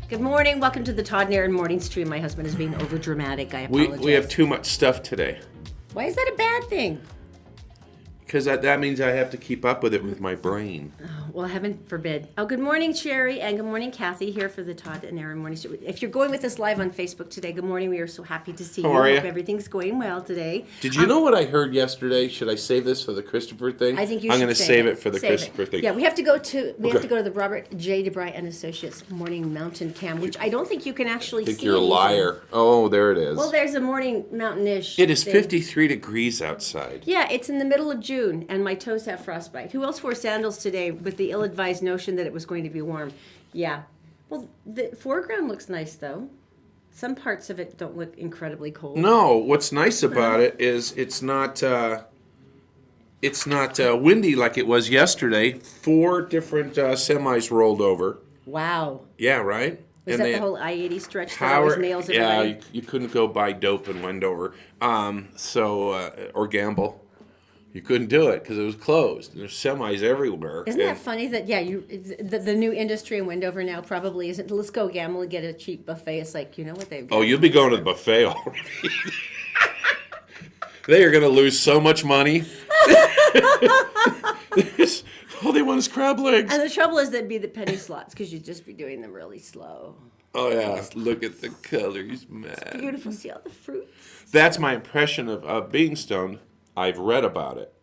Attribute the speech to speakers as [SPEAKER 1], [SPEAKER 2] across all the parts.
[SPEAKER 1] Good morning. Welcome to the Todd and Erin morning stream. My husband is being overdramatic. I apologize.
[SPEAKER 2] We have too much stuff today.
[SPEAKER 1] Why is that a bad thing?
[SPEAKER 2] Because that means I have to keep up with it with my brain.
[SPEAKER 1] Oh, well, heaven forbid. Oh, good morning, Sherry, and good morning, Kathy, here for the Todd and Erin morning stream. If you're going with us live on Facebook today, good morning. We are so happy to see you.
[SPEAKER 2] How are you?
[SPEAKER 1] Hope everything's going well today.
[SPEAKER 2] Did you know what I heard yesterday? Should I save this for the Christopher thing?
[SPEAKER 1] I think you
[SPEAKER 2] I'm
[SPEAKER 1] should
[SPEAKER 2] going to save it for the Christopher thing.
[SPEAKER 1] Yeah, we have to go to the Robert J. DeBry and Associates Morning Mountain Cam, which I don't think you can actually
[SPEAKER 2] I think
[SPEAKER 1] see.
[SPEAKER 2] you're a liar. Oh, there it is.
[SPEAKER 1] Well, there's a morning mountain-ish.
[SPEAKER 2] It is
[SPEAKER 1] thing.
[SPEAKER 2] 53 degrees outside.
[SPEAKER 1] Yeah, it's in the middle of June, and my toes have frostbite. Who else wore sandals today with the ill-advised notion that it was going to be warm? Yeah. Well, the foreground looks nice, though. Some parts of it don't look incredibly cold.
[SPEAKER 2] No, what's nice about it is it's not windy like it was yesterday. 4 different semis rolled over.
[SPEAKER 1] Wow.
[SPEAKER 2] Yeah, right?
[SPEAKER 1] Was that the whole I-80 stretch that always nails everybody?
[SPEAKER 2] Yeah, you couldn't go buy dope in Wendover, or gamble. You couldn't do it because it was closed. There's semis everywhere.
[SPEAKER 1] Isn't that funny that, the new industry in Wendover now probably isn't, let's go gamble and get a cheap buffet. It's like, you know what they've got.
[SPEAKER 2] Oh, you'll be going to the buffet already. They are going to lose so much money. All they want is crab legs.
[SPEAKER 1] And the trouble is that'd be the penny slots because you'd just be doing them really slow.
[SPEAKER 2] Oh, yeah. Look at the colors, man.
[SPEAKER 1] It's beautiful. See all the fruit.
[SPEAKER 2] That's my impression of being stoned. I've read about it.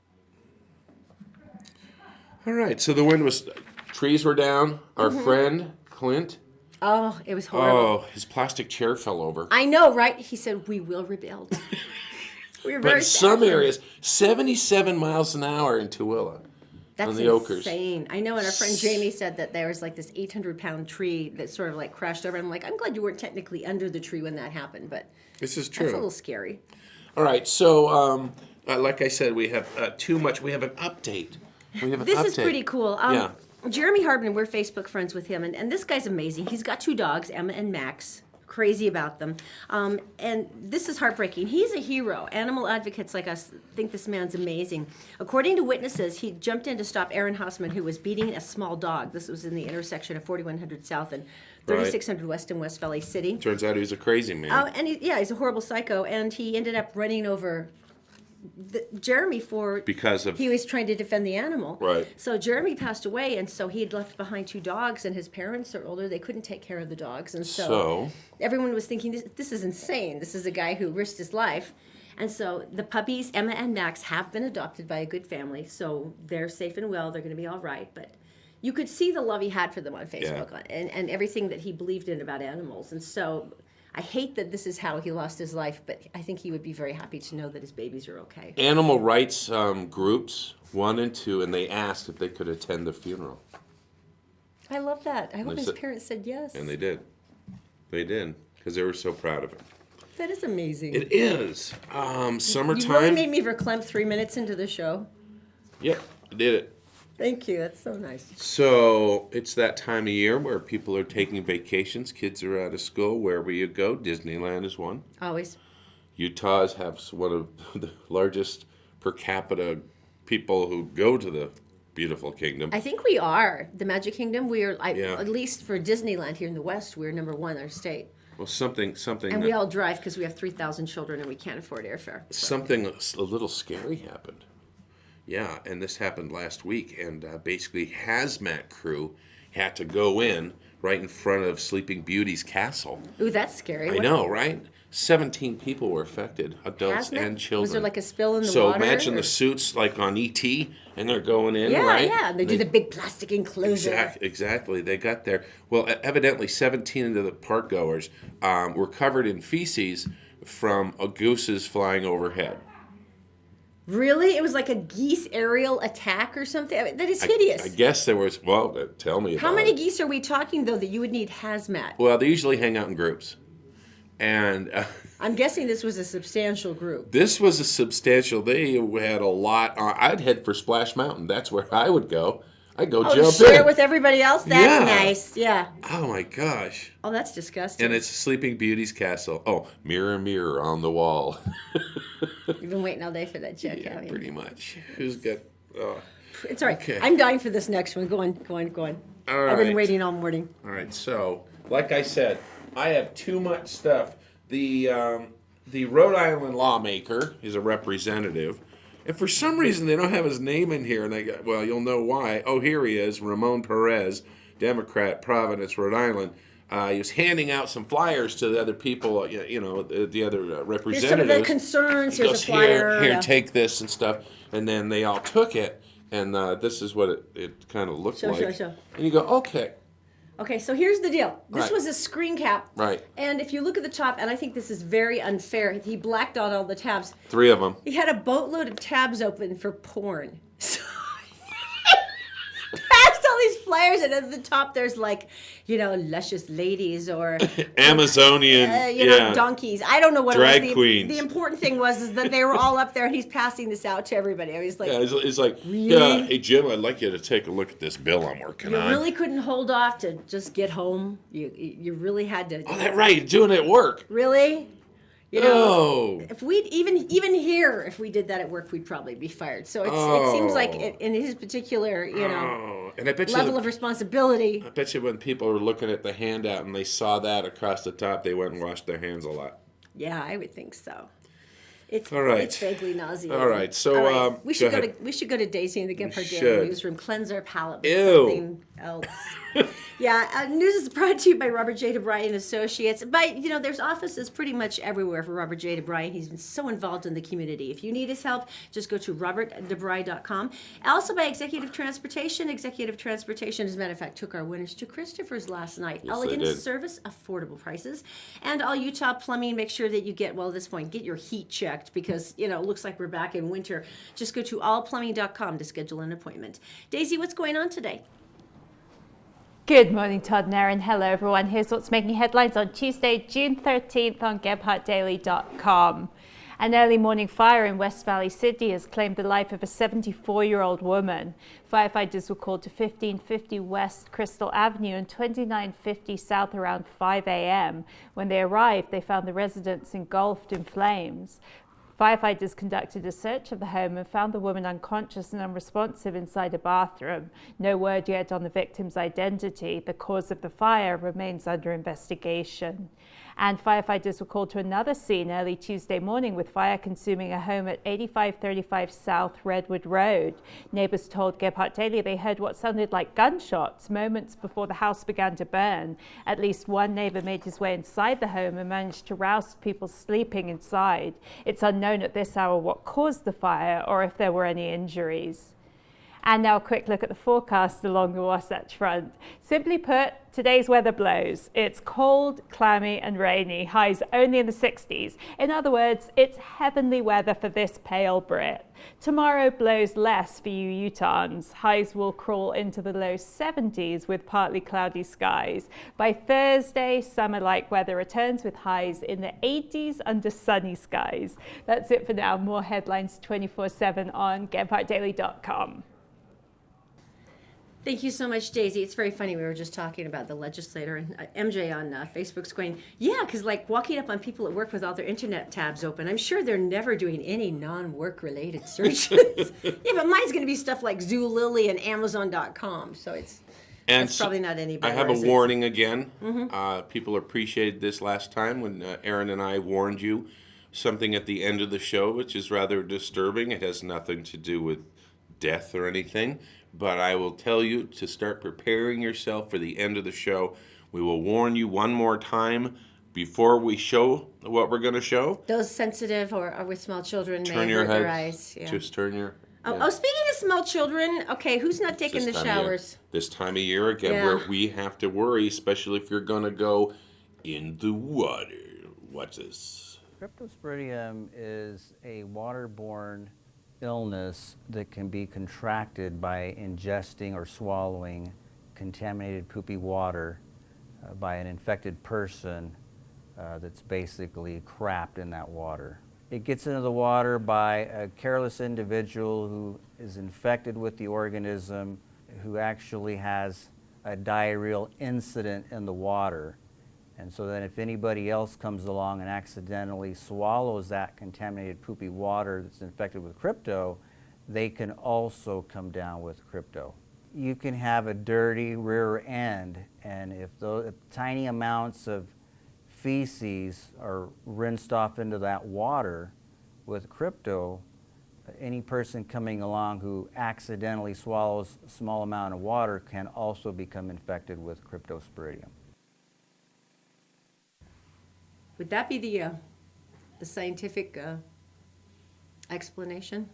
[SPEAKER 2] All right, so the wind was, trees were down. Our friend, Clint.
[SPEAKER 1] Oh, it was horrible.
[SPEAKER 2] Oh, his plastic chair fell over.
[SPEAKER 1] I know, right? He said, we will rebuild. We were very
[SPEAKER 2] But in
[SPEAKER 1] sad
[SPEAKER 2] some
[SPEAKER 1] for him.
[SPEAKER 2] areas, 77 miles an hour in Tooele.
[SPEAKER 1] That's
[SPEAKER 2] on the Oakers.
[SPEAKER 1] insane. I know, and our friend Jamie said that there was like this 800-pound tree that sort of like crashed over. I'm like, I'm glad you weren't technically under the tree when that happened, but
[SPEAKER 2] This is true.
[SPEAKER 1] that's a little scary.
[SPEAKER 2] All right, so like I said, we have too much. We have an update.
[SPEAKER 1] This is pretty cool.
[SPEAKER 2] Yeah.
[SPEAKER 1] Jeremy Harbin, we're Facebook friends with him, and this guy's amazing. He's got 2 dogs, Emma and Max. Crazy about them. And this is heartbreaking. He's a hero. Animal advocates like us think this man's amazing. According to witnesses, he jumped in to stop Erin Hausman, who was beating a small dog. This was in the intersection of 4100 South and 3600 West in West Valley City.
[SPEAKER 2] Turns out he was a crazy man.
[SPEAKER 1] And he's a horrible psycho, and he ended up running over Jeremy
[SPEAKER 2] because
[SPEAKER 1] he was trying to defend the animal.
[SPEAKER 2] Right.
[SPEAKER 1] So Jeremy passed away, and so he had left behind 2 dogs, and his parents are older. They couldn't take care of the dogs, and so everyone was thinking, this is insane. This is a guy who risked his life. And so the puppies, Emma and Max, have been adopted by a good family, so they're safe and well. They're going to be all right. But you could see the love he had for them on Facebook and everything that he believed in about animals. And so I hate that this is how he lost his life, but I think he would be very happy to know that his babies are okay.
[SPEAKER 2] Animal rights groups 1 and 2, and they asked if they could attend the funeral.
[SPEAKER 1] I love that. I hope his parents said yes.
[SPEAKER 2] And they did. They did, because they were so proud of him.
[SPEAKER 1] That is amazing.
[SPEAKER 2] It is. Summertime.
[SPEAKER 1] You really made me verklempt 3 minutes into the show.
[SPEAKER 2] Yep, I did it.
[SPEAKER 1] Thank you. That's so nice.
[SPEAKER 2] So it's that time of year where people are taking vacations. Kids are out of school. Wherever you go, Disneyland is one.
[SPEAKER 1] Always.
[SPEAKER 2] Utah's have one of the largest per capita people who go to the beautiful kingdom.
[SPEAKER 1] I think we are. The Magic Kingdom, we are,
[SPEAKER 2] Yeah.
[SPEAKER 1] at least for Disneyland here in the West, we're number 1 in our state.
[SPEAKER 2] Well, something.
[SPEAKER 1] And we all drive because we have 3,000 children and we can't afford airfare. So.
[SPEAKER 2] Something a little scary happened. Yeah, and this happened last week, and basically hazmat crew had to go in right in front of Sleeping Beauty's castle.
[SPEAKER 1] Ooh, that's scary.
[SPEAKER 2] I know, right? 17 people were affected, adults
[SPEAKER 1] Hazmat?
[SPEAKER 2] and children.
[SPEAKER 1] Was there like a spill in the
[SPEAKER 2] so
[SPEAKER 1] water?
[SPEAKER 2] So imagine the suits like on E.T., and they're going in,
[SPEAKER 1] yeah,
[SPEAKER 2] right?
[SPEAKER 1] Yeah, they do the big plastic enclosure.
[SPEAKER 2] Exactly. They got there. Well, evidently 17 of the park goers were covered in feces from gooses flying overhead.
[SPEAKER 1] Really? It was like a geese aerial attack or something? I mean, that is hideous.
[SPEAKER 2] I guess there was, tell me about it.
[SPEAKER 1] How many geese are we talking, though, that you would need hazmat?
[SPEAKER 2] Well, they usually hang out in groups. And
[SPEAKER 1] I'm guessing this was a substantial group.
[SPEAKER 2] This was a substantial, they had a lot. I'd head for Splash Mountain. That's where I would go. I'd go jump in.
[SPEAKER 1] Share with everybody else? That's nice. Yeah.
[SPEAKER 2] Oh, my gosh.
[SPEAKER 1] Oh, that's disgusting.
[SPEAKER 2] And it's Sleeping Beauty's castle. Oh, mirror, mirror on the wall.
[SPEAKER 1] You've been waiting all day for that joke,
[SPEAKER 2] Yeah,
[SPEAKER 1] haven't you?
[SPEAKER 2] pretty much. Who's got...
[SPEAKER 1] It's all right.
[SPEAKER 2] Okay.
[SPEAKER 1] I'm dying for this next one. Go on.
[SPEAKER 2] All
[SPEAKER 1] I've been
[SPEAKER 2] right.
[SPEAKER 1] waiting all morning.
[SPEAKER 2] All right, so like I said, I have too much stuff. The Rhode Island lawmaker is a representative, and for some reason they don't have his name in here. And I got, well, you'll know why. Oh, here he is, Ramon Perez, Democrat, Providence, Rhode Island. He was handing out some flyers to the other people, the other representatives.
[SPEAKER 1] Here's some of the concerns. Here's a flyer.
[SPEAKER 2] Here, take this and stuff. And then they all took it, and this is what it kind of looked like.
[SPEAKER 1] Show.
[SPEAKER 2] And you go, okay.
[SPEAKER 1] Okay, so here's the deal. This
[SPEAKER 2] Right.
[SPEAKER 1] was a screen cap.
[SPEAKER 2] Right.
[SPEAKER 1] And if you look at the top, and I think this is very unfair, he blacked out all the tabs.
[SPEAKER 2] 3 of them.
[SPEAKER 1] He had a boatload of tabs open for porn. So passed all these flyers, and at the top there's like, luscious ladies or
[SPEAKER 2] Amazonian,
[SPEAKER 1] donkeys. I don't know what
[SPEAKER 2] drag
[SPEAKER 1] it was.
[SPEAKER 2] queens.
[SPEAKER 1] The important thing was that they were all up there, and he's passing this out to everybody. I was like,
[SPEAKER 2] it's like,
[SPEAKER 1] really?
[SPEAKER 2] Hey Jim, I'd like you to take a look at this bill I'm working on.
[SPEAKER 1] You really couldn't hold off to just get home. You really had to.
[SPEAKER 2] Oh, that's right, doing it at work.
[SPEAKER 1] Really?
[SPEAKER 2] Oh.
[SPEAKER 1] If we'd even here, if we did that at work, we'd probably be fired. So it seems like in his particular,
[SPEAKER 2] and I bet
[SPEAKER 1] level of responsibility.
[SPEAKER 2] I bet you when people were looking at the handout and they saw that across the top, they went and washed their hands a lot.
[SPEAKER 1] Yeah, I would think so. It's
[SPEAKER 2] all right.
[SPEAKER 1] It's vaguely nauseating.
[SPEAKER 2] All right, so
[SPEAKER 1] we should go to Daisy in the Gephardt Daily newsroom. Cleanse our palate with
[SPEAKER 2] Ew.
[SPEAKER 1] something else. Yeah, news is brought to you by Robert J. DeBry and Associates. There's offices pretty much everywhere for Robert J. DeBry. He's been so involved in the community. If you need his help, just go to robertdebry.com. Also by Executive Transportation. Executive Transportation, as a matter of fact, took our winners to Christopher's last night.
[SPEAKER 2] Yes,
[SPEAKER 1] Elegant
[SPEAKER 2] they did.
[SPEAKER 1] service, affordable prices. And All Utah Plumbing, make sure that you get, at this point, get your heat checked because, it looks like we're back in winter. Just go to allplumbing.com to schedule an appointment. Daisy, what's going on today?
[SPEAKER 3] Good morning, Todd and Erin. Hello, everyone. Here's what's making headlines on Tuesday, June 13th on GephartDaily.com. An early morning fire in West Valley City has claimed the life of a 74-year-old woman. Firefighters were called to 1550 West Crystal Avenue and 2950 South around 5 a.m. When they arrived, they found the residence engulfed in flames. Firefighters conducted a search of the home and found the woman unconscious and unresponsive inside a bathroom. No word yet on the victim's identity. The cause of the fire remains under investigation. And firefighters were called to another scene early Tuesday morning with fire consuming a home at 8535 South Redwood Road. Neighbors told Gephardt Daily they heard what sounded like gunshots moments before the house began to burn. At least one neighbor made his way inside the home and managed to rouse people sleeping inside. It's unknown at this hour what caused the fire or if there were any injuries. And now a quick look at the forecast along the Wasatch Front. Simply put, today's weather blows. It's cold, clammy and rainy, highs only in the 60s. In other words, it's heavenly weather for this pale Brit. Tomorrow blows less for you Utahns. Highs will crawl into the low 70s with partly cloudy skies. By Thursday, summer-like weather returns with highs in the 80s under sunny skies. That's it for now. More headlines 24/7 on GephartDaily.com.
[SPEAKER 1] Thank you so much, Daisy. It's very funny. We were just talking about the legislator, and MJ on Facebook's going, yeah, because walking up on people at work with all their internet tabs open, I'm sure they're never doing any non-work related searches. Yeah, but mine's going to be stuff like Zulily and Amazon.com, so it's probably not any better.
[SPEAKER 2] I have a warning again. People appreciated this last time when Erin and I warned you something at the end of the show, which is rather disturbing. It has nothing to do with death or anything. But I will tell you to start preparing yourself for the end of the show. We will warn you one more time before we show what we're going to show.
[SPEAKER 1] Those sensitive or with small children
[SPEAKER 2] Turn
[SPEAKER 1] may
[SPEAKER 2] your
[SPEAKER 1] hurt
[SPEAKER 2] head.
[SPEAKER 1] their eyes. Yeah.
[SPEAKER 2] Just turn your...
[SPEAKER 1] Oh, speaking of small children, okay, who's not taking the showers?
[SPEAKER 2] This time of year, again, where we have to worry, especially if you're going to go in the water. Watch this.
[SPEAKER 4] Cryptosporidium is a waterborne illness that can be contracted by ingesting or swallowing contaminated poopy water by an infected person that's basically crapped in that water. It gets into the water by a careless individual who is infected with the organism, who actually has a diarrheal incident in the water. And so then if anybody else comes along and accidentally swallows that contaminated poopy water that's infected with crypto, they can also come down with crypto. you can have a dirty rear end, and if tiny amounts of feces are rinsed off into that water with crypto, any person coming along who accidentally swallows a small amount of water can also become infected with cryptosporidium.
[SPEAKER 1] Would that be the scientific explanation?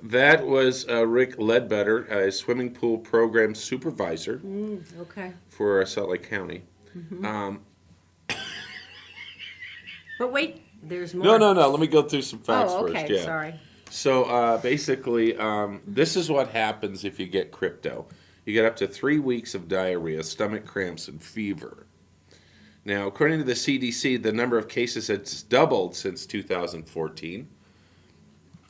[SPEAKER 2] That was Rick Ledbetter, a swimming pool program supervisor
[SPEAKER 1] Okay.
[SPEAKER 2] for Salt Lake County.
[SPEAKER 1] But wait, there's more.
[SPEAKER 2] No. Let me go through some facts
[SPEAKER 1] Oh,
[SPEAKER 2] first.
[SPEAKER 1] okay.
[SPEAKER 2] Yeah.
[SPEAKER 1] Sorry.
[SPEAKER 2] So basically, this is what happens if you get crypto. You get up to 3 weeks of diarrhea, stomach cramps, and fever. Now, according to the CDC, the number of cases has doubled since 2014.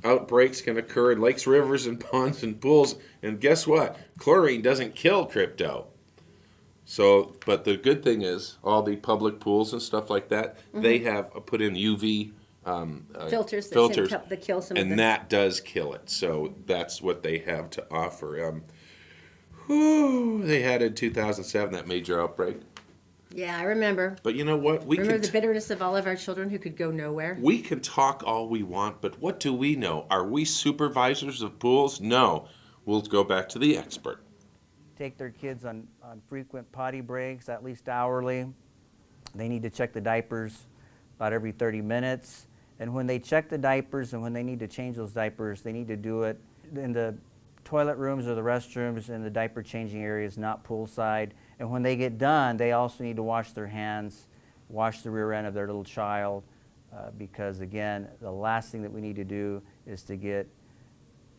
[SPEAKER 2] Outbreaks can occur in lakes, rivers, and ponds and pools. And guess what? Chlorine doesn't kill crypto. So, but the good thing is, all the public pools and stuff like that, they have put in UV
[SPEAKER 1] Filters that kill some of
[SPEAKER 2] and
[SPEAKER 1] the...
[SPEAKER 2] that does kill it. So that's what they have to offer. They had in 2007 that major outbreak.
[SPEAKER 1] Yeah, I remember.
[SPEAKER 2] But you know what?
[SPEAKER 1] Remember the bitterness of all of our children who could go nowhere?
[SPEAKER 2] We can talk all we want, but what do we know? Are we supervisors of pools? No. We'll go back to the expert.
[SPEAKER 4] Take their kids on frequent potty breaks, at least hourly. They need to check the diapers about every 30 minutes. And when they check the diapers and when they need to change those diapers, they need to do it in the toilet rooms or the restrooms in the diaper changing areas, not poolside. And when they get done, they also need to wash their hands, wash the rear end of their little child, because again, the last thing that we need to do is to get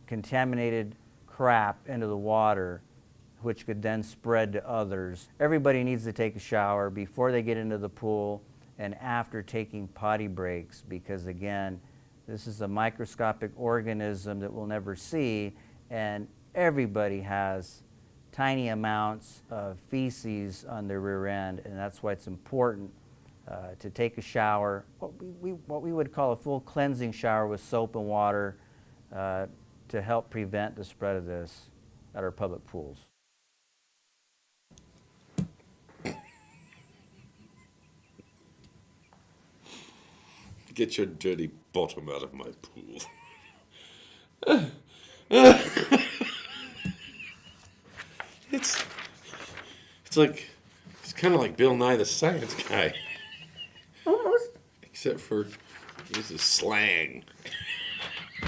[SPEAKER 4] contaminated crap into the water, which could then spread to others. Everybody needs to take a shower before they get into the pool and after taking potty breaks, because again, this is a microscopic organism that we'll never see, and everybody has tiny amounts of feces on their rear end, and that's why it's important to take a shower, what we would call a full cleansing shower with soap and water, to help prevent the spread of this at our public pools.
[SPEAKER 2] Get your dirty bottom out of my pool. It's kind of like Bill Nye the Science Guy.
[SPEAKER 1] Almost.
[SPEAKER 2] Except for he uses slang.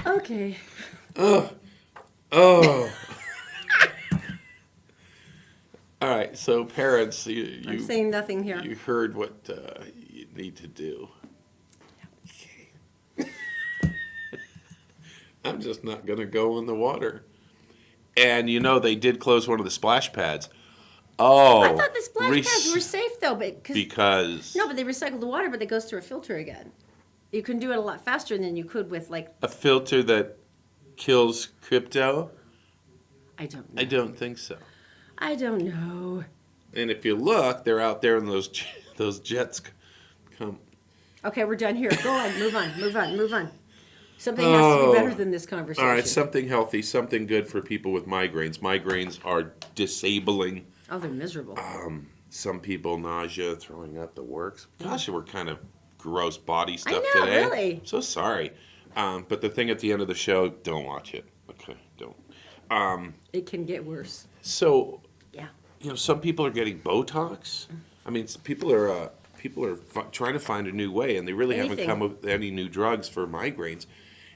[SPEAKER 1] Okay.
[SPEAKER 2] Oh. All right, so parents,
[SPEAKER 1] I'm saying nothing here.
[SPEAKER 2] You heard what you need to do. Okay. I'm just not going to go in the water. And you know they did close one of the splash pads. Oh.
[SPEAKER 1] I thought the splash pads were safe though,
[SPEAKER 2] because
[SPEAKER 1] no, but they recycle the water, but it goes through a filter again. You can do it a lot faster than you could with like
[SPEAKER 2] a filter that kills crypto.
[SPEAKER 1] I don't know.
[SPEAKER 2] I don't think so.
[SPEAKER 1] I don't know.
[SPEAKER 2] And if you look, they're out there, and those jets come.
[SPEAKER 1] Okay, we're done here. Go on, move on. Something has to be better than this conversation.
[SPEAKER 2] All right, something healthy, something good for people with migraines. Migraines are disabling.
[SPEAKER 1] Oh, they're miserable.
[SPEAKER 2] Some people nausea, throwing up, the works. Gosh, we're kind of gross body stuff
[SPEAKER 1] I know,
[SPEAKER 2] today.
[SPEAKER 1] really.
[SPEAKER 2] So sorry. But the thing at the end of the show, don't watch it. Okay, don't.
[SPEAKER 1] It can get worse.
[SPEAKER 2] So,
[SPEAKER 1] Yeah.
[SPEAKER 2] you know, some people are getting Botox. I mean, people are trying to find a new way, and they really haven't come up with any new drugs for migraines.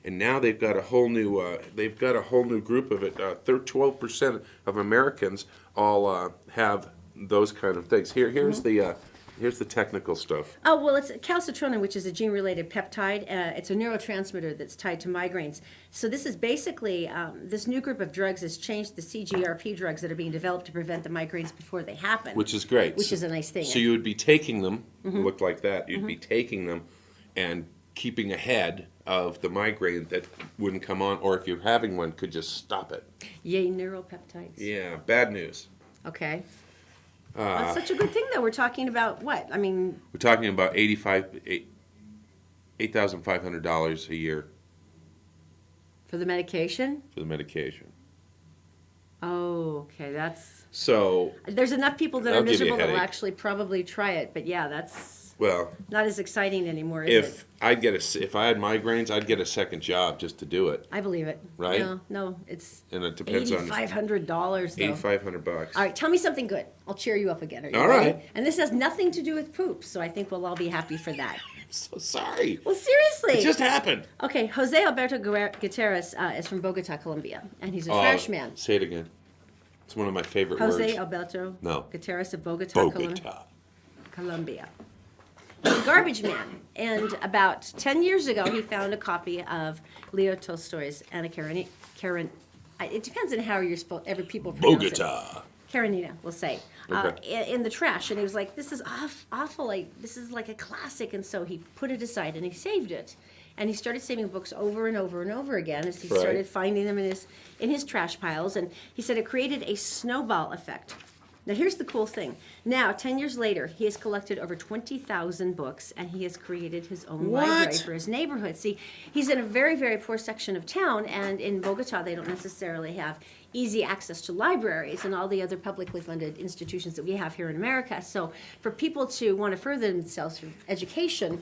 [SPEAKER 2] And now they've got a whole new group of it. 12% of Americans all have those kind of things. Here's the technical stuff.
[SPEAKER 1] Oh, well, it's calcitronin, which is a gene-related peptide. It's a neurotransmitter that's tied to migraines. So this is basically, this new group of drugs has changed the CGRP drugs that are being developed to prevent the migraines before they happen.
[SPEAKER 2] Which is great.
[SPEAKER 1] Which is a nice thing.
[SPEAKER 2] So you would be taking them, look like that, you'd be taking them and keeping ahead of the migraine that wouldn't come on, or if you're having one, could just stop it.
[SPEAKER 1] Yay, neuropeptides.
[SPEAKER 2] Yeah, bad news.
[SPEAKER 1] Okay. That's such a good thing, though. We're talking about what? I mean...
[SPEAKER 2] We're talking about $8,500 a year.
[SPEAKER 1] For the medication?
[SPEAKER 2] For the medication.
[SPEAKER 1] Oh, okay, that's...
[SPEAKER 2] So,
[SPEAKER 1] There's enough people that
[SPEAKER 2] That'll
[SPEAKER 1] are
[SPEAKER 2] give you a
[SPEAKER 1] miserable that will
[SPEAKER 2] headache.
[SPEAKER 1] actually probably try it, but yeah, that's
[SPEAKER 2] well,
[SPEAKER 1] not as exciting anymore, is
[SPEAKER 2] if
[SPEAKER 1] it?
[SPEAKER 2] if I had migraines, I'd get a second job just to do it,
[SPEAKER 1] I believe it.
[SPEAKER 2] Right?
[SPEAKER 1] No, it's
[SPEAKER 2] and it depends on
[SPEAKER 1] $8,500 though.
[SPEAKER 2] $8,500.
[SPEAKER 1] All right, tell me something good. I'll cheer you up again. Are you
[SPEAKER 2] All
[SPEAKER 1] ready?
[SPEAKER 2] right.
[SPEAKER 1] And this has nothing to do with poop, so I think we'll all be happy for that.
[SPEAKER 2] I'm so sorry.
[SPEAKER 1] Well, seriously.
[SPEAKER 2] It just happened.
[SPEAKER 1] Okay, Jose Alberto Gutierrez is from Bogota, Colombia, and he's a trash man.
[SPEAKER 2] Say it again. It's one of my favorite
[SPEAKER 1] Jose
[SPEAKER 2] words.
[SPEAKER 1] Alberto
[SPEAKER 2] No.
[SPEAKER 1] Gutierrez of Bogota,
[SPEAKER 2] Bogota.
[SPEAKER 1] Colombia. He's a garbage man, and about 10 years ago, he found a copy of Leo Tolstoy's Anna Karenina. It depends on how you're supposed. Every people pronounce it.
[SPEAKER 2] Bogota.
[SPEAKER 1] Karenina, we'll say,
[SPEAKER 2] Okay.
[SPEAKER 1] in the trash, and he was like, "This is awful. Like this is like a classic," and so he put it aside and he saved it, and he started saving books over and over and over again as he
[SPEAKER 2] Right.
[SPEAKER 1] started finding them in his trash piles, and he said it created a snowball effect. Now here's the cool thing. Now, 10 years later, he has collected over 20,000 books, and he has created his own library for his neighborhood. See, he's in a very, very poor section of town, and in Bogota, they don't necessarily have easy access to libraries and all the other publicly funded institutions that we have here in America. So for people to want to further themselves through education,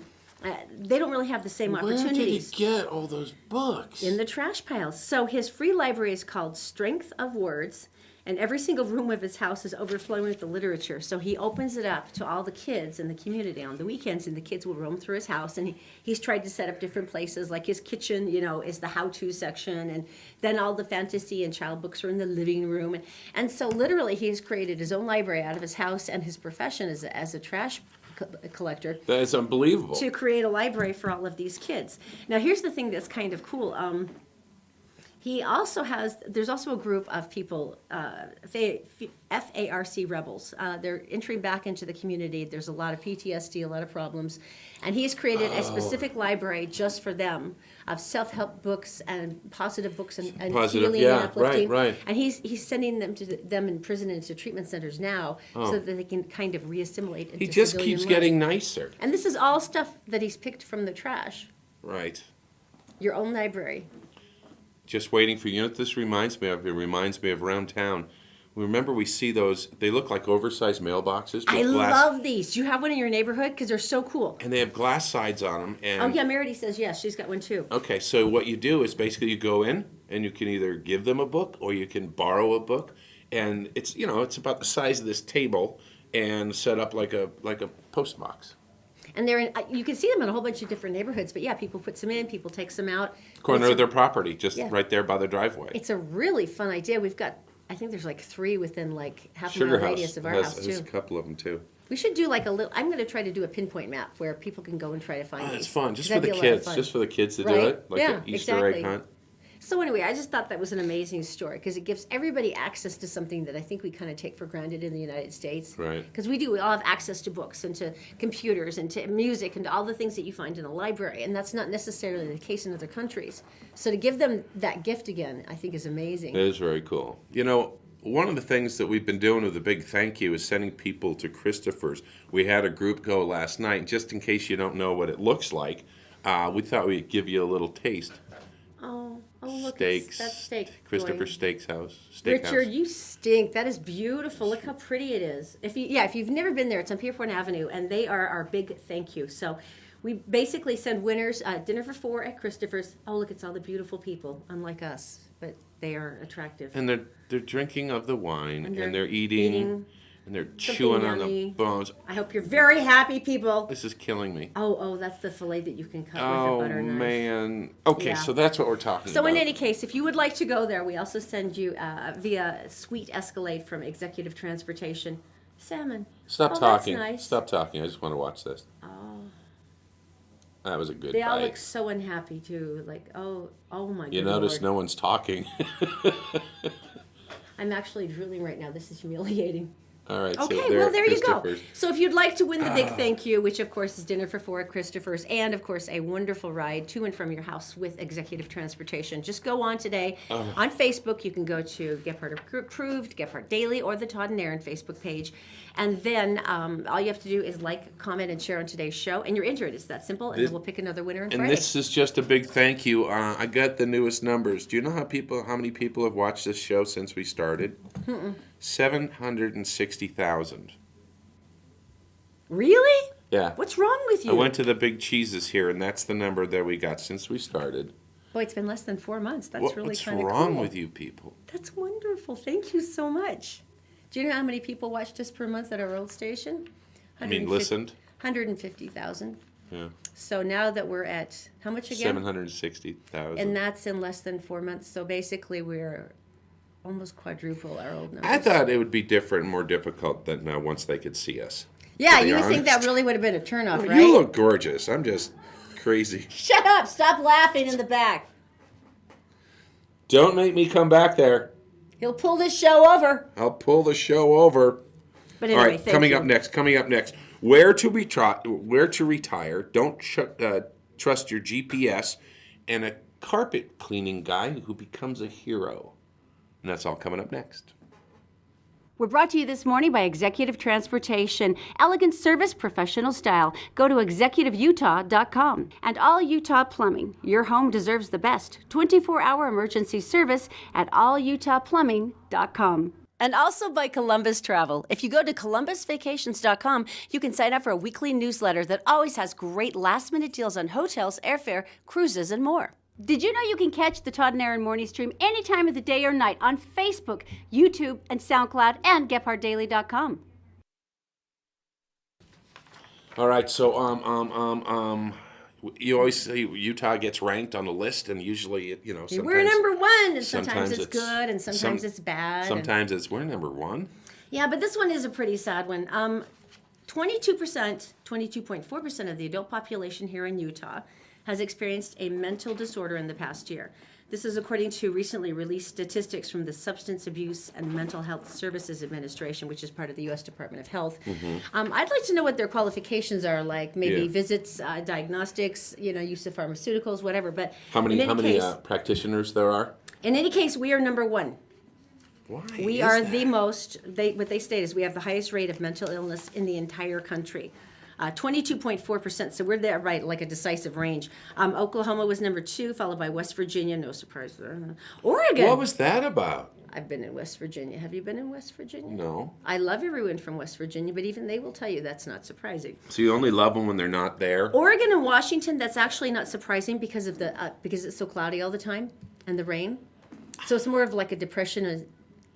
[SPEAKER 1] they don't really have the same
[SPEAKER 2] Where did he
[SPEAKER 1] opportunities
[SPEAKER 2] get all those books?
[SPEAKER 1] in the trash piles. So his free library is called Strength of Words, and every single room of his house is overflowing with the literature. So he opens it up to all the kids in the community on the weekends, and the kids will roam through his house. And he's tried to set up different places, like his kitchen, is the how-to section, and then all the fantasy and child books are in the living room. And so literally he has created his own library out of his house and his profession as a trash collector
[SPEAKER 2] That is unbelievable.
[SPEAKER 1] to create a library for all of these kids. Now, here's the thing that's kind of cool. There's also a group of people, FARC rebels. They're entering back into the community. There's a lot of PTSD, a lot of problems. And he's created a specific library just for them of self-help books and positive books and
[SPEAKER 2] Positive,
[SPEAKER 1] healing
[SPEAKER 2] yeah,
[SPEAKER 1] and uplifting.
[SPEAKER 2] right.
[SPEAKER 1] And he's sending them to them in prison and to treatment centers now so that they can kind of reassimilate into
[SPEAKER 2] He just
[SPEAKER 1] civilian
[SPEAKER 2] keeps
[SPEAKER 1] life.
[SPEAKER 2] getting nicer.
[SPEAKER 1] And this is all stuff that he's picked from the trash.
[SPEAKER 2] Right.
[SPEAKER 1] Your own library.
[SPEAKER 2] Just waiting for you. Know what this reminds me of? It reminds me of around town. Remember, we see those. They look like oversized mailboxes. With
[SPEAKER 1] I
[SPEAKER 2] glass,
[SPEAKER 1] love these. Do you have one in your neighborhood? Because they're so cool.
[SPEAKER 2] and they have glass sides on them. And
[SPEAKER 1] Oh, yeah, Meredith says yes. She's got one too.
[SPEAKER 2] Okay, so what you do is basically you go in and you can either give them a book or you can borrow a book, and it's it's about the size of this table and set up like a post box.
[SPEAKER 1] And they're in, you can see them in a whole bunch of different neighborhoods. But yeah, people puts them in, people takes them out.
[SPEAKER 2] Corner
[SPEAKER 1] It's
[SPEAKER 2] of their property, just
[SPEAKER 1] yeah.
[SPEAKER 2] right there by their driveway.
[SPEAKER 1] It's a really fun idea. We've got, I think there's like 3 within like half a
[SPEAKER 2] Sugar
[SPEAKER 1] mile
[SPEAKER 2] House
[SPEAKER 1] radius of our
[SPEAKER 2] has
[SPEAKER 1] house
[SPEAKER 2] a
[SPEAKER 1] too.
[SPEAKER 2] couple of them too.
[SPEAKER 1] We should do like a little, I'm going to try to do a pinpoint map where people can go and try to find
[SPEAKER 2] Oh,
[SPEAKER 1] these.
[SPEAKER 2] it's fun, just for
[SPEAKER 1] That'd
[SPEAKER 2] the
[SPEAKER 1] be a lot of
[SPEAKER 2] kids,
[SPEAKER 1] fun.
[SPEAKER 2] just for the kids to do
[SPEAKER 1] Right?
[SPEAKER 2] it, like
[SPEAKER 1] Yeah,
[SPEAKER 2] an Easter egg
[SPEAKER 1] exactly.
[SPEAKER 2] hunt.
[SPEAKER 1] So anyway, I just thought that was an amazing story because it gives everybody access to something that I think we kind of take for granted in the United States.
[SPEAKER 2] Right.
[SPEAKER 1] Because we all have access to books and to computers and to music and to all the things that you find in a library, and that's not necessarily the case in other countries. So to give them that gift again, I think is amazing.
[SPEAKER 2] It is very cool. One of the things that we've been doing with a big thank you is sending people to Christopher's. We had a group go last night. Just in case you don't know what it looks like, we thought we'd give you a little taste.
[SPEAKER 1] Oh, look,
[SPEAKER 2] Steaks.
[SPEAKER 1] that's steak.
[SPEAKER 2] Christopher's
[SPEAKER 1] boy.
[SPEAKER 2] Steakhouse.
[SPEAKER 1] Richard, you stink. That is beautiful. Look how pretty it is. If you've never been there, it's on Pierpont Avenue, and they are our big thank you. So we basically send winners dinner for 4 at Christopher's. Oh, look, it's all the beautiful people, unlike us, but they are attractive.
[SPEAKER 2] And they're drinking of the wine,
[SPEAKER 1] And
[SPEAKER 2] and
[SPEAKER 1] they're
[SPEAKER 2] they're eating, and they're chewing on the
[SPEAKER 1] yummy.
[SPEAKER 2] bones.
[SPEAKER 1] I hope you're very happy, people.
[SPEAKER 2] This is killing me.
[SPEAKER 1] Oh, that's the fillet that you can cut with a
[SPEAKER 2] Oh,
[SPEAKER 1] butter knife.
[SPEAKER 2] man. Okay,
[SPEAKER 1] Yeah.
[SPEAKER 2] so that's what we're talking
[SPEAKER 1] So
[SPEAKER 2] about.
[SPEAKER 1] in any case, if you would like to go there, we also send you via Sweet Escalade from Executive Transportation salmon.
[SPEAKER 2] Stop
[SPEAKER 1] Oh,
[SPEAKER 2] talking.
[SPEAKER 1] That's nice.
[SPEAKER 2] Stop talking. I just want to watch this.
[SPEAKER 1] Oh.
[SPEAKER 2] That was a good
[SPEAKER 1] They all
[SPEAKER 2] bite.
[SPEAKER 1] look so unhappy too. Like, oh my
[SPEAKER 2] You
[SPEAKER 1] good
[SPEAKER 2] notice
[SPEAKER 1] Lord.
[SPEAKER 2] no one's talking.
[SPEAKER 1] I'm actually drooling right now. This is humiliating.
[SPEAKER 2] All right.
[SPEAKER 1] Okay,
[SPEAKER 2] so
[SPEAKER 1] well, there you go.
[SPEAKER 2] Christopher's.
[SPEAKER 1] So if you'd like to win the big thank you, which of course is dinner for 4 at Christopher's, and of course a wonderful ride to and from your house with executive transportation, just go on today on Facebook. You can go to Gephardt Approved, Gephardt Daily, or the Todd and Erin Facebook page. And then all you have to do is like, comment, and share on today's show, and you're entered. It's that simple, and then we'll pick another winner on
[SPEAKER 2] And
[SPEAKER 1] Friday.
[SPEAKER 2] this is just a big thank you. I got the newest numbers. Do you know how many people have watched this show since we started? 760,000.
[SPEAKER 1] Really?
[SPEAKER 2] Yeah.
[SPEAKER 1] What's wrong with you?
[SPEAKER 2] I went to the big cheeses here, and that's the number that we got since we started.
[SPEAKER 1] Boy, it's been less than 4 months. That's really
[SPEAKER 2] What's
[SPEAKER 1] kind of cool.
[SPEAKER 2] wrong with you people?
[SPEAKER 1] That's wonderful. Thank you so much. Do you know how many people watched us per month at our old station?
[SPEAKER 2] I mean, listened?
[SPEAKER 1] 150,000.
[SPEAKER 2] Yeah.
[SPEAKER 1] So now that we're at, how much again?
[SPEAKER 2] 760,000.
[SPEAKER 1] And that's in less than 4 months. So basically we're almost quadruple our old numbers.
[SPEAKER 2] I thought it would be different and more difficult than once they could see us.
[SPEAKER 1] Yeah,
[SPEAKER 2] to be
[SPEAKER 1] you would think that
[SPEAKER 2] honest.
[SPEAKER 1] really would have been a turnoff,
[SPEAKER 2] Well,
[SPEAKER 1] right?
[SPEAKER 2] You look gorgeous. I'm just crazy.
[SPEAKER 1] Shut up. Stop laughing in the back.
[SPEAKER 2] Don't make me come back there.
[SPEAKER 1] He'll pull this show over.
[SPEAKER 2] I'll pull the show over.
[SPEAKER 1] But anyway,
[SPEAKER 2] All right,
[SPEAKER 1] thank
[SPEAKER 2] coming
[SPEAKER 1] you.
[SPEAKER 2] up next. Where to retire. Don't trust your GPS. And a carpet cleaning guy who becomes a hero. And that's all coming up next.
[SPEAKER 1] We're brought to you this morning by Executive Transportation. Elegant service, professional style. Go to executiveutah.com. And All Utah Plumbing. Your home deserves the best. 24-hour emergency service at allutahplumbing.com. And also by Columbus Travel. If you go to columbusvacations.com, you can sign up for a weekly newsletter that always has great last-minute deals on hotels, airfare, cruises, and more. Did you know you can catch the Todd and Erin morning stream any time of the day or night on Facebook, YouTube, and SoundCloud, and GephardtDaily.com?
[SPEAKER 2] All right, so you always say Utah gets ranked on a list, and usually, sometimes
[SPEAKER 1] We're number one, and sometimes it's
[SPEAKER 2] it's-
[SPEAKER 1] good, and sometimes it's bad.
[SPEAKER 2] Sometimes we're number one.
[SPEAKER 1] Yeah, but this one is a pretty sad one. 22.4% of the adult population here in Utah has experienced a mental disorder in the past year. This is according to recently released statistics from the Substance Abuse and Mental Health Services Administration, which is part of the U.S. Department of Health. I'd like to know what their qualifications are, like maybe
[SPEAKER 2] Yeah.
[SPEAKER 1] visits, diagnostics, use of pharmaceuticals, whatever. But
[SPEAKER 2] How many
[SPEAKER 1] in any case,
[SPEAKER 2] practitioners there are?
[SPEAKER 1] in any case, we are number one.
[SPEAKER 2] Why?
[SPEAKER 1] We
[SPEAKER 2] is
[SPEAKER 1] are
[SPEAKER 2] that?
[SPEAKER 1] the most, what they state is we have the highest rate of mental illness in the entire country. 22.4%, so we're there, right, like a decisive range. Oklahoma was number 2, followed by West Virginia, no surprise there. Oregon!
[SPEAKER 2] What was that about?
[SPEAKER 1] I've been in West Virginia. Have you been in West Virginia?
[SPEAKER 2] No.
[SPEAKER 1] I love everyone from West Virginia, but even they will tell you that's not surprising.
[SPEAKER 2] So you only love them when they're not there?
[SPEAKER 1] Oregon and Washington, that's actually not surprising because of because it's so cloudy all the time and the rain. So it's more of like a depression, a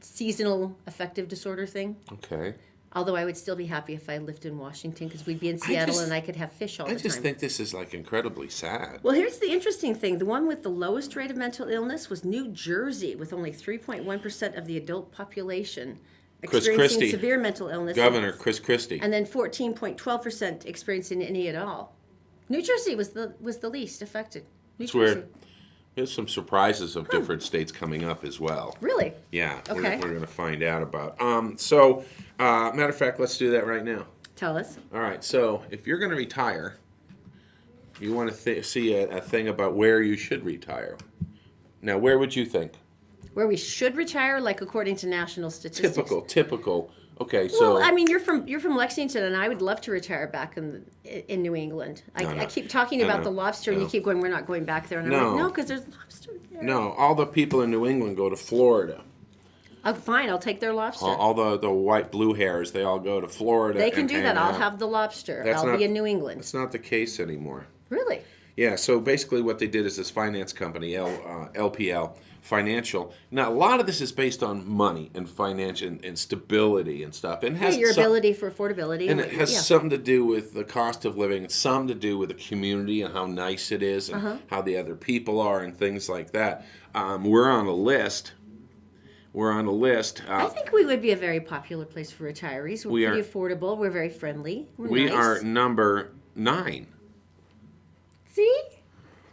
[SPEAKER 1] seasonal affective disorder thing.
[SPEAKER 2] Okay.
[SPEAKER 1] Although I would still be happy if I lived in Washington because we'd be in Seattle and I could have fish all the
[SPEAKER 2] I
[SPEAKER 1] time.
[SPEAKER 2] just think this is like incredibly sad.
[SPEAKER 1] Well, here's the interesting thing. The one with the lowest rate of mental illness was New Jersey, with only 3.1% of the adult population
[SPEAKER 2] Chris
[SPEAKER 1] experiencing
[SPEAKER 2] Christie.
[SPEAKER 1] severe mental illness.
[SPEAKER 2] Governor Chris Christie.
[SPEAKER 1] And then 14.12% experiencing any at all. New Jersey was the least affected. New
[SPEAKER 2] It's
[SPEAKER 1] Jersey.
[SPEAKER 2] weird. There's some surprises of different states coming up as well.
[SPEAKER 1] Really?
[SPEAKER 2] Yeah,
[SPEAKER 1] Okay.
[SPEAKER 2] we're going to find out about. Matter of fact, let's do that right now.
[SPEAKER 1] Tell us.
[SPEAKER 2] All right, so if you're going to retire, you want to see a thing about where you should retire. Now, where would you think?
[SPEAKER 1] Where we should retire, like according to national statistics.
[SPEAKER 2] Typical. Okay, so
[SPEAKER 1] Well, I mean, you're from Lexington, and I would love to retire back in New England. I keep talking about the lobster, and you keep going, we're not going back there. And I'm like, no, because there's lobster there.
[SPEAKER 2] no, all the people in New England go to Florida.
[SPEAKER 1] Oh, fine, I'll take their lobster.
[SPEAKER 2] All the white blue hairs, they all go to Florida.
[SPEAKER 1] They can
[SPEAKER 2] and
[SPEAKER 1] do
[SPEAKER 2] hang
[SPEAKER 1] that. I'll
[SPEAKER 2] out.
[SPEAKER 1] have the lobster.
[SPEAKER 2] That's
[SPEAKER 1] I'll
[SPEAKER 2] not-
[SPEAKER 1] be in New England.
[SPEAKER 2] That's not the case anymore.
[SPEAKER 1] Really?
[SPEAKER 2] Yeah, so basically what they did is this finance company, LPL Financial. Now, a lot of this is based on money and financial and stability and stuff. And has
[SPEAKER 1] Your
[SPEAKER 2] some-
[SPEAKER 1] ability for affordability.
[SPEAKER 2] And it has
[SPEAKER 1] yeah.
[SPEAKER 2] something to do with the cost of living, some to do with the community and how nice it is and
[SPEAKER 1] Uh-huh.
[SPEAKER 2] how the other people are and things like that. We're on a list.
[SPEAKER 1] I think we would be a very popular place for retirees. We're
[SPEAKER 2] We
[SPEAKER 1] pretty
[SPEAKER 2] are-
[SPEAKER 1] affordable. We're very friendly.
[SPEAKER 2] We
[SPEAKER 1] nice.
[SPEAKER 2] are number 9,
[SPEAKER 1] See?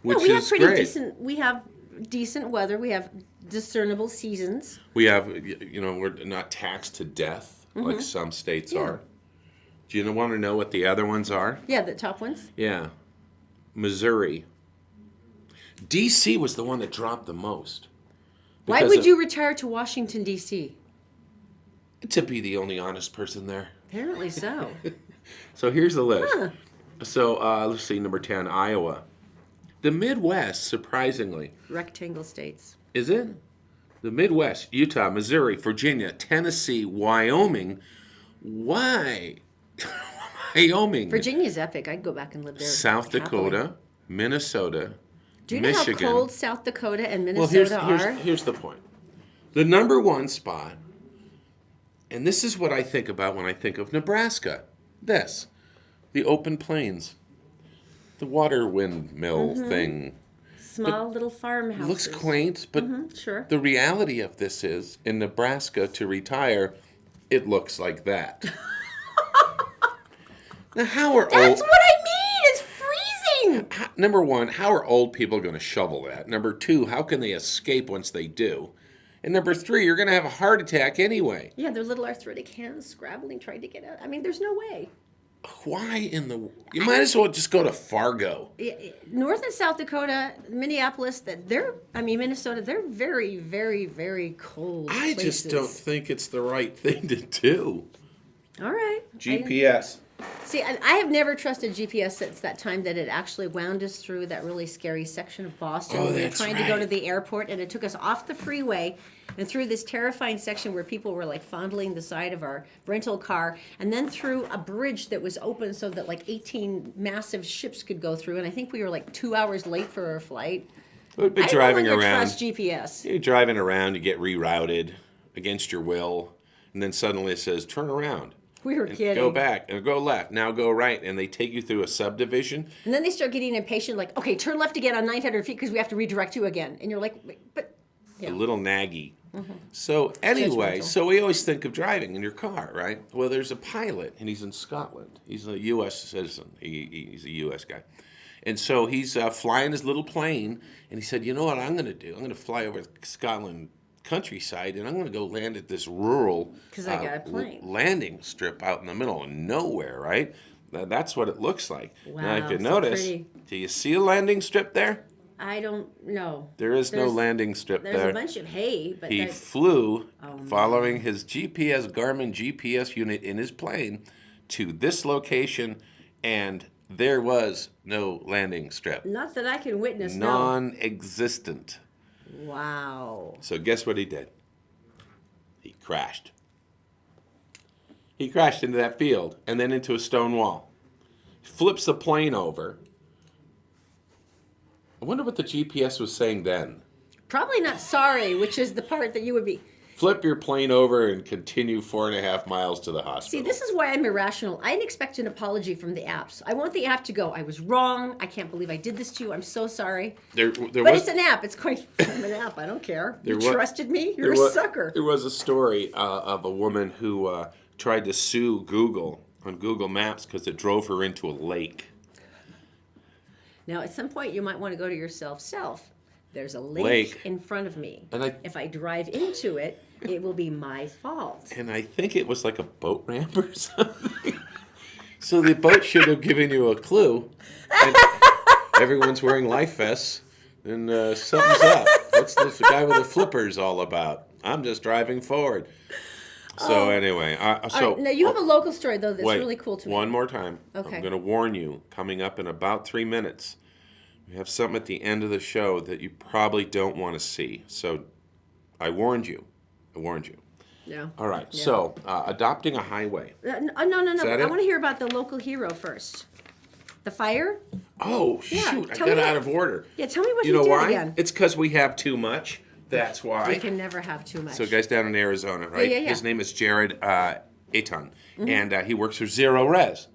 [SPEAKER 2] which
[SPEAKER 1] no, we have
[SPEAKER 2] is
[SPEAKER 1] pretty
[SPEAKER 2] great.
[SPEAKER 1] decent. We have decent weather. We have discernible seasons.
[SPEAKER 2] We have, we're not taxed to death. like some states are. Do you want to know what the other ones are?
[SPEAKER 1] Yeah, the top ones.
[SPEAKER 2] Yeah. Missouri. D.C. was the one that dropped the most.
[SPEAKER 1] Why would you retire to Washington, D.C.?
[SPEAKER 2] To be the only honest person there.
[SPEAKER 1] Apparently so.
[SPEAKER 2] So here's the list.
[SPEAKER 1] Huh.
[SPEAKER 2] So let's see, number 10, Iowa. The Midwest, surprisingly.
[SPEAKER 1] Rectangle states.
[SPEAKER 2] Is it? The Midwest, Utah, Missouri, Virginia, Tennessee, Wyoming. Why? Wyoming.
[SPEAKER 1] Virginia's epic. I'd go back and live there.
[SPEAKER 2] South
[SPEAKER 1] happily.
[SPEAKER 2] Dakota, Minnesota,
[SPEAKER 1] Do you know
[SPEAKER 2] Michigan.
[SPEAKER 1] how cold South Dakota and Minnesota are?
[SPEAKER 2] Here's the point. The number one spot, and this is what I think about when I think of Nebraska. The open plains. The water windmill thing.
[SPEAKER 1] Small little farmhouses.
[SPEAKER 2] Looks quaint, but
[SPEAKER 1] Sure.
[SPEAKER 2] the reality of this is, in Nebraska, to retire, it looks like that. Now, how are
[SPEAKER 1] That's
[SPEAKER 2] old...
[SPEAKER 1] what I mean! It's freezing!
[SPEAKER 2] Number one, how are old people going to shovel that? Number two, how can they escape once they do? And number three, you're going to have a heart attack anyway.
[SPEAKER 1] Yeah, their little arthritic hands scrabbling, trying to get out. I mean, there's no way.
[SPEAKER 2] Why in the... You might as well just go to Fargo.
[SPEAKER 1] North and South Dakota, Minneapolis, Minnesota, they're very, very, very cold
[SPEAKER 2] I
[SPEAKER 1] places.
[SPEAKER 2] just don't think it's the right thing to do.
[SPEAKER 1] All right.
[SPEAKER 2] GPS.
[SPEAKER 1] See, I have never trusted GPS since that time that it actually wound us through that really scary section of Boston.
[SPEAKER 2] Oh,
[SPEAKER 1] We were
[SPEAKER 2] that's
[SPEAKER 1] trying to go
[SPEAKER 2] right.
[SPEAKER 1] to the airport, and it took us off the freeway and through this terrifying section where people were like fondling the side of our rental car, and then through a bridge that was open so that like 18 massive ships could go through. And I think we were like 2 hours late for our flight.
[SPEAKER 2] We've been
[SPEAKER 1] I
[SPEAKER 2] driving
[SPEAKER 1] don't
[SPEAKER 2] around.
[SPEAKER 1] trust GPS.
[SPEAKER 2] You're driving around, you get rerouted against your will, and then suddenly it says, turn around.
[SPEAKER 1] We were
[SPEAKER 2] And
[SPEAKER 1] kidding.
[SPEAKER 2] go back, and go left, now go right, and they take you through a subdivision.
[SPEAKER 1] And then they start getting impatient, like, okay, turn left again on 900 feet because we have to redirect you again. And you're like, "Wait, but
[SPEAKER 2] A little naggy. So anyway,
[SPEAKER 1] Judgmental.
[SPEAKER 2] so we always think of driving in your car, right? Well, there's a pilot, and he's in Scotland. He's a U.S. citizen. He's a U.S. guy. And so he's flying his little plane, and he said, you know what I'm going to do? I'm going to fly over the Scotland countryside, and I'm going to go land at this rural
[SPEAKER 1] 'Cause I got a plane.
[SPEAKER 2] landing strip out in the middle of nowhere, right? That's what it looks like. Now, if
[SPEAKER 1] Wow,
[SPEAKER 2] you
[SPEAKER 1] so
[SPEAKER 2] notice,
[SPEAKER 1] pretty.
[SPEAKER 2] do you see a landing strip there?
[SPEAKER 1] I don't know.
[SPEAKER 2] There is no
[SPEAKER 1] There's-
[SPEAKER 2] landing strip
[SPEAKER 1] There's
[SPEAKER 2] there.
[SPEAKER 1] a bunch of hay, but
[SPEAKER 2] He
[SPEAKER 1] that,
[SPEAKER 2] flew,
[SPEAKER 1] Oh,
[SPEAKER 2] following his Garmin GPS unit in his plane, to this location, and there was no landing strip.
[SPEAKER 1] not that I can witness.
[SPEAKER 2] Non-existent.
[SPEAKER 1] No. Wow.
[SPEAKER 2] So guess what he did? He crashed. He crashed into that field and then into a stone wall. Flips the plane over. I wonder what the GPS was saying then.
[SPEAKER 1] Probably not sorry, which is the part that you would be.
[SPEAKER 2] Flip your plane over and continue 4.5 miles to the hospital.
[SPEAKER 1] See, this is why I'm irrational. I didn't expect an apology from the apps. I want the app to go, I was wrong. I can't believe I did this to you. I'm so sorry.
[SPEAKER 2] There
[SPEAKER 1] But
[SPEAKER 2] was
[SPEAKER 1] it's an app. It's quite I'm an app. I don't care. You
[SPEAKER 2] There wa-
[SPEAKER 1] trusted me? You're a
[SPEAKER 2] There wa-
[SPEAKER 1] sucker.
[SPEAKER 2] There was a story of a woman who tried to sue Google on Google Maps because it drove her into a lake.
[SPEAKER 1] Now, at some point, you might want to go to yourself, there's a lake,
[SPEAKER 2] Lake.
[SPEAKER 1] in front of me.
[SPEAKER 2] And
[SPEAKER 1] If I drive into it, it will be my fault.
[SPEAKER 2] And I think it was like a boat ramp or something. So the boat should have given you a clue. And everyone's wearing life vests, and something's up. What's this guy with the flippers all about? I'm just driving forward. So anyway,
[SPEAKER 1] All right, now, you have a local story, though, that's
[SPEAKER 2] wait,
[SPEAKER 1] really cool to me.
[SPEAKER 2] one more time.
[SPEAKER 1] Okay.
[SPEAKER 2] I'm going to warn you, coming up in about 3 minutes, we have something at the end of the show that you probably don't want to see. So I warned you.
[SPEAKER 1] No.
[SPEAKER 2] All right,
[SPEAKER 1] Yeah.
[SPEAKER 2] so adopting a highway.
[SPEAKER 1] No.
[SPEAKER 2] that
[SPEAKER 1] I
[SPEAKER 2] it?
[SPEAKER 1] want to hear about the local hero first. The fire?
[SPEAKER 2] Oh,
[SPEAKER 1] Yeah,
[SPEAKER 2] shoot, I
[SPEAKER 1] tell
[SPEAKER 2] got
[SPEAKER 1] me
[SPEAKER 2] out
[SPEAKER 1] what-
[SPEAKER 2] of order.
[SPEAKER 1] Yeah, tell me what
[SPEAKER 2] You
[SPEAKER 1] he
[SPEAKER 2] know
[SPEAKER 1] did
[SPEAKER 2] why?
[SPEAKER 1] again.
[SPEAKER 2] It's because we have too much. That's why.
[SPEAKER 1] You can never have too much.
[SPEAKER 2] So, guys down in Arizona, right?
[SPEAKER 1] yeah.
[SPEAKER 2] His name is Jared Aton, and he works for Zero Res.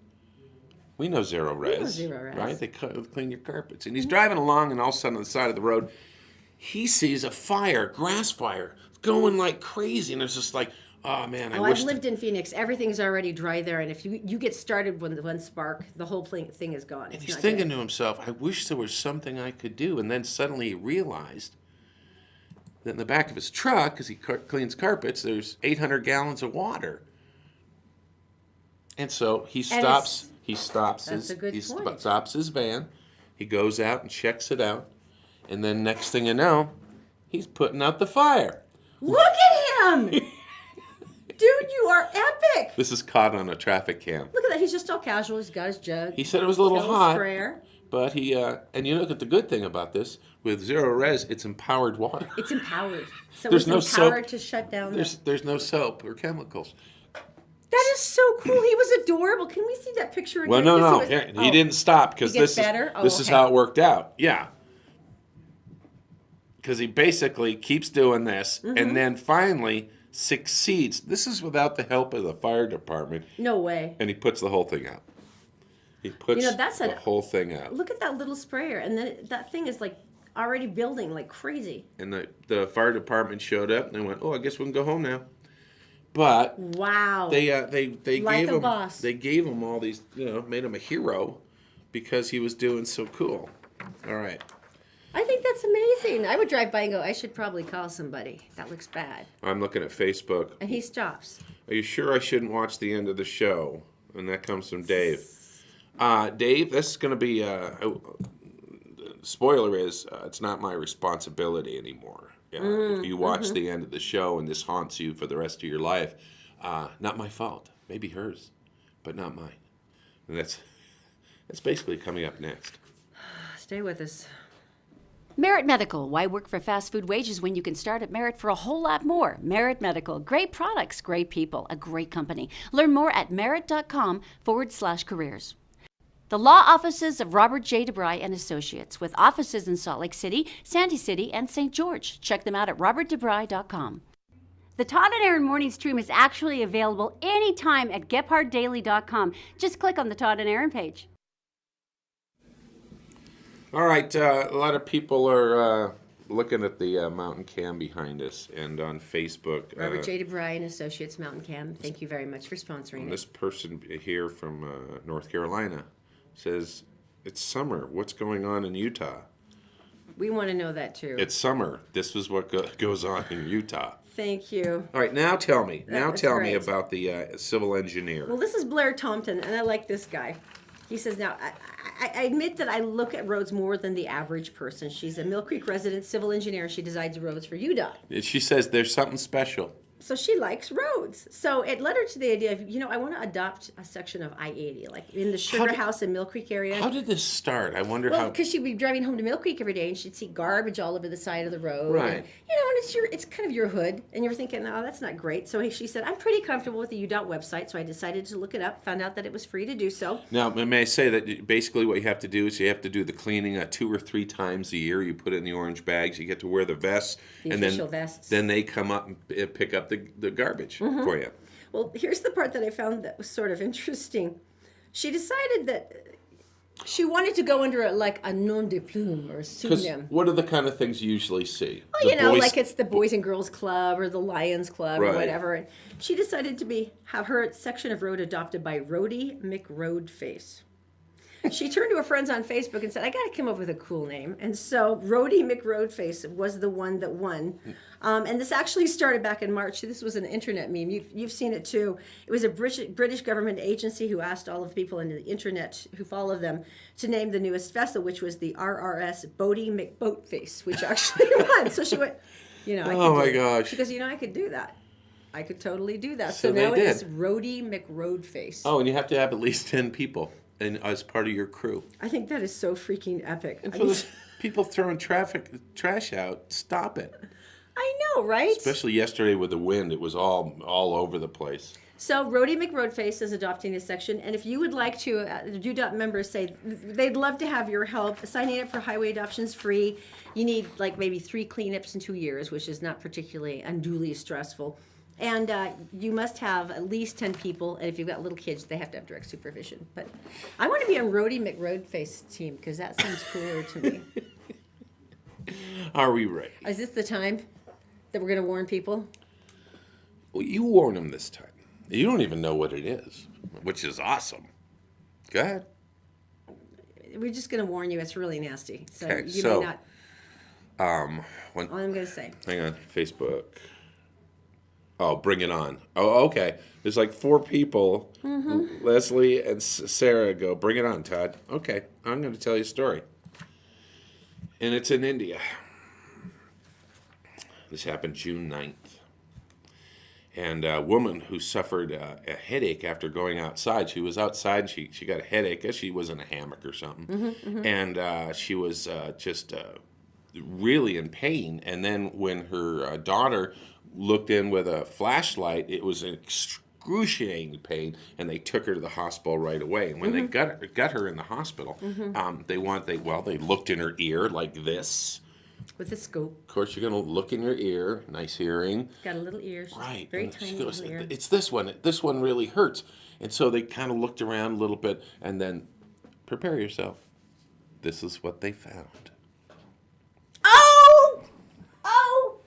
[SPEAKER 2] We know Zero Res.
[SPEAKER 1] Zero Res.
[SPEAKER 2] Right? They clean your carpets. And he's driving along, and all of a sudden, on the side of the road, he sees a fire, grass fire, going like crazy. And it's just like, oh, man, I
[SPEAKER 1] Oh,
[SPEAKER 2] wish...
[SPEAKER 1] I've lived in Phoenix. Everything's already dry there, and if you get started when the one spark, the whole thing is gone. It's
[SPEAKER 2] He's
[SPEAKER 1] not
[SPEAKER 2] thinking
[SPEAKER 1] good.
[SPEAKER 2] to himself, I wish there was something I could do. And then suddenly he realized that in the back of his truck, as he cleans carpets, there's 800 gallons of water. And so he
[SPEAKER 1] it's-
[SPEAKER 2] stops
[SPEAKER 1] That's a good point.
[SPEAKER 2] stops his van. He goes out and checks it out. And then next thing you know, he's putting out the fire.
[SPEAKER 1] Look at him! Dude, you are epic!
[SPEAKER 2] This is caught on a traffic cam.
[SPEAKER 1] Look at that. He's just all casual. He's got his jug.
[SPEAKER 2] He said it was a little
[SPEAKER 1] got his
[SPEAKER 2] hot,
[SPEAKER 1] sprayer.
[SPEAKER 2] but he and you look at the good thing about this with zero res, it's empowered water.
[SPEAKER 1] It's empowered. So
[SPEAKER 2] There's
[SPEAKER 1] it's
[SPEAKER 2] no
[SPEAKER 1] empowered
[SPEAKER 2] soap.
[SPEAKER 1] to shut down.
[SPEAKER 2] There's no soap or chemicals.
[SPEAKER 1] That is so cool. He was adorable. Can we see that picture again?
[SPEAKER 2] Well, no,
[SPEAKER 1] Because
[SPEAKER 2] no,
[SPEAKER 1] he was-
[SPEAKER 2] he didn't stop because
[SPEAKER 1] He gets better?
[SPEAKER 2] this is
[SPEAKER 1] Okay.
[SPEAKER 2] how it worked out. Yeah, because he basically keeps doing this,
[SPEAKER 1] Mm-hmm.
[SPEAKER 2] and then finally succeeds. This is without the help of the fire department,
[SPEAKER 1] No way.
[SPEAKER 2] and he puts the whole thing out. He puts
[SPEAKER 1] that's
[SPEAKER 2] the whole thing out,
[SPEAKER 1] Look at that little sprayer. And then that thing is like already building like crazy.
[SPEAKER 2] and the fire department showed up, and they went, "Oh, I guess we can go home now." But
[SPEAKER 1] Wow.
[SPEAKER 2] they
[SPEAKER 1] Like
[SPEAKER 2] gave
[SPEAKER 1] a
[SPEAKER 2] him
[SPEAKER 1] boss.
[SPEAKER 2] they gave him all these, made him a hero because he was doing so cool. All right.
[SPEAKER 1] I think that's amazing. I would drive by and go, I should probably call somebody. That looks bad.
[SPEAKER 2] I'm looking at Facebook.
[SPEAKER 1] And he stops.
[SPEAKER 2] Are you sure I shouldn't watch the end of the show? And that comes from Dave. Dave, this is going to be spoiler is it's not my responsibility anymore. If you watch the end of the show and this haunts you for the rest of your life, not my fault. Maybe hers, but not mine. And that's basically coming up next.
[SPEAKER 1] Stay with us.
[SPEAKER 5] Merit Medical. Why work for fast food wages when you can start at Merit for a whole lot more? Merit Medical. Great products, great people, a great company. Learn more at merit.com/careers. The law offices of Robert J. DeBry and Associates, with offices in Salt Lake City, Sandy City, and St. George. Check them out at robertdebry.com. The Todd and Erin morning stream is actually available anytime at gephardtdaily.com. Just click on the Todd and Erin page.
[SPEAKER 2] All right, a lot of people are looking at the mountain cam behind us and on Facebook.
[SPEAKER 1] Robert J. DeBry and Associates Mountain Cam. Thank you very much for sponsoring
[SPEAKER 2] This
[SPEAKER 1] it.
[SPEAKER 2] person here from North Carolina says, it's summer. What's going on in Utah?
[SPEAKER 1] We want to know that too.
[SPEAKER 2] It's summer. This is what goes on in Utah.
[SPEAKER 1] Thank you.
[SPEAKER 2] All right, now tell me.
[SPEAKER 1] That's
[SPEAKER 2] Tell me
[SPEAKER 1] great.
[SPEAKER 2] about the civil engineer.
[SPEAKER 1] Well, this is Blair Tompton, and I like this guy. He says, now, I admit that I look at roads more than the average person. She's a Mill Creek resident, civil engineer. She designs roads for UDOT.
[SPEAKER 2] She says there's something special.
[SPEAKER 1] So she likes roads. So it led her to the idea of, I want to adopt a section of I-80, like in the Sugar House in Mill Creek area.
[SPEAKER 2] How did this start? I wonder
[SPEAKER 1] Well,
[SPEAKER 2] how.
[SPEAKER 1] because she'd be driving home to Mill Creek every day, and she'd see garbage all over the side of the road.
[SPEAKER 2] Right.
[SPEAKER 1] And, it's kind of your hood, and you're thinking, oh, that's not great. So she said, I'm pretty comfortable with the UDOT website, so I decided to look it up, found out that it was free to do so.
[SPEAKER 2] Now, may I say that basically what you have to do is you have to do the cleaning 2 or 3 times a year. You put it in the orange bags. You get to wear the vests.
[SPEAKER 1] The
[SPEAKER 2] and
[SPEAKER 1] official
[SPEAKER 2] then,
[SPEAKER 1] vests.
[SPEAKER 2] Then they come up and pick up the garbage for you.
[SPEAKER 1] Well, here's the part that I found that was sort of interesting. She decided that she wanted to go under a nom de plume or a
[SPEAKER 2] Because
[SPEAKER 1] pseudonym.
[SPEAKER 2] what are the kind of things you usually see?
[SPEAKER 1] Well,
[SPEAKER 2] The boys-
[SPEAKER 1] like it's the Boys and Girls Club or the Lions Club
[SPEAKER 2] Right.
[SPEAKER 1] or whatever. And she decided to have her section of road adopted by Roady McRoadface. She turned to her friends on Facebook and said, I got to come up with a cool name. And so Roady McRoadface was the one that won. And this actually started back in March. This was an internet meme. You've seen it too. It was a British government agency who asked all of the people on the internet who follow them to name the newest vessel, which was the RRS Roady McBoatface, which actually won. So she went, I could
[SPEAKER 2] Oh, my
[SPEAKER 1] do it.
[SPEAKER 2] gosh.
[SPEAKER 1] She goes, I could do that. I could totally do that.
[SPEAKER 2] So
[SPEAKER 1] So now
[SPEAKER 2] they
[SPEAKER 1] it is
[SPEAKER 2] did.
[SPEAKER 1] Roady McRoadface.
[SPEAKER 2] Oh, and you have to have at least 10 people as part of your crew.
[SPEAKER 1] I think that is so freaking epic.
[SPEAKER 2] And for those people throwing trash out, stop it.
[SPEAKER 1] I know, right?
[SPEAKER 2] Especially yesterday with the wind, it was all over the place.
[SPEAKER 1] So Roady McRoadface is adopting this section, and if you would like to, UDOT members say they'd love to have your help. Signing up for highway adoption's free. You need maybe 3 cleanups in 2 years, which is not particularly unduly stressful. And you must have at least 10 people, and if you've got little kids, they have to have direct supervision. But I want to be on Roady McRoadface team because that sounds cooler to me.
[SPEAKER 2] Are we ready?
[SPEAKER 1] Is this the time that we're going to warn people?
[SPEAKER 2] Well, you warn them this time. You don't even know what it is, which is awesome. Go ahead.
[SPEAKER 1] We're just going to warn you. It's really nasty. So
[SPEAKER 2] Okay,
[SPEAKER 1] you
[SPEAKER 2] so,
[SPEAKER 1] may not. All I'm going to say.
[SPEAKER 2] Hang on, Facebook. Oh, bring it on. Oh, okay. There's like 4 people. Leslie and Sarah go, bring it on, Todd. Okay, I'm going to tell you a story. And it's in India. This happened June 9th. And a woman who suffered a headache after going outside. She was outside. She got a headache. She was in a hammock or something. And she was just really in pain. And then when her daughter looked in with a flashlight, it was an excruciating pain, and they took her to the hospital right away. And when they got her in the hospital, they looked in her ear like this.
[SPEAKER 1] With a scope.
[SPEAKER 2] Of course, you're going to look in your ear. Nice hearing.
[SPEAKER 1] Got a little ear.
[SPEAKER 2] Right.
[SPEAKER 1] Very
[SPEAKER 2] And
[SPEAKER 1] tiny
[SPEAKER 2] she goes,
[SPEAKER 1] little ear.
[SPEAKER 2] it's this one. This one really hurts. And so they kind of looked around a little bit, and then prepare yourself. This is what they found.
[SPEAKER 1] Oh! Oh!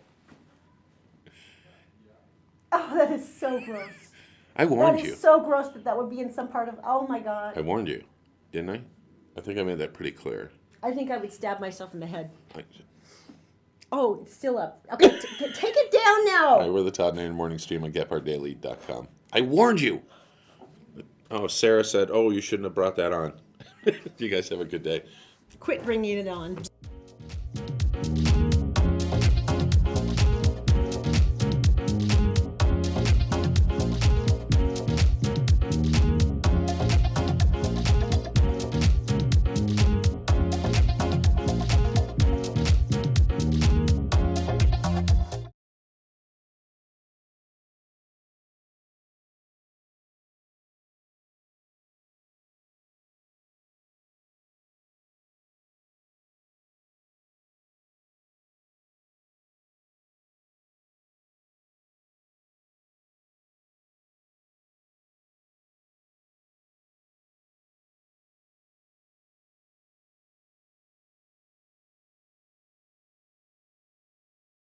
[SPEAKER 1] Oh, that is so gross.
[SPEAKER 2] I warned
[SPEAKER 1] That
[SPEAKER 2] you.
[SPEAKER 1] is so gross that would be in some part of, oh my God.
[SPEAKER 2] I warned you, didn't I? I think I made that pretty clear.
[SPEAKER 1] I think I would stab myself in the head.
[SPEAKER 2] I,
[SPEAKER 1] Oh, it's still up. Okay, take it down now.
[SPEAKER 2] we're the Todd and Erin morning stream on GetPartDaily.com. I warned you. Oh, Sarah said, oh, you shouldn't have brought that on. You guys have a good day.
[SPEAKER 1] Quit bringing it on.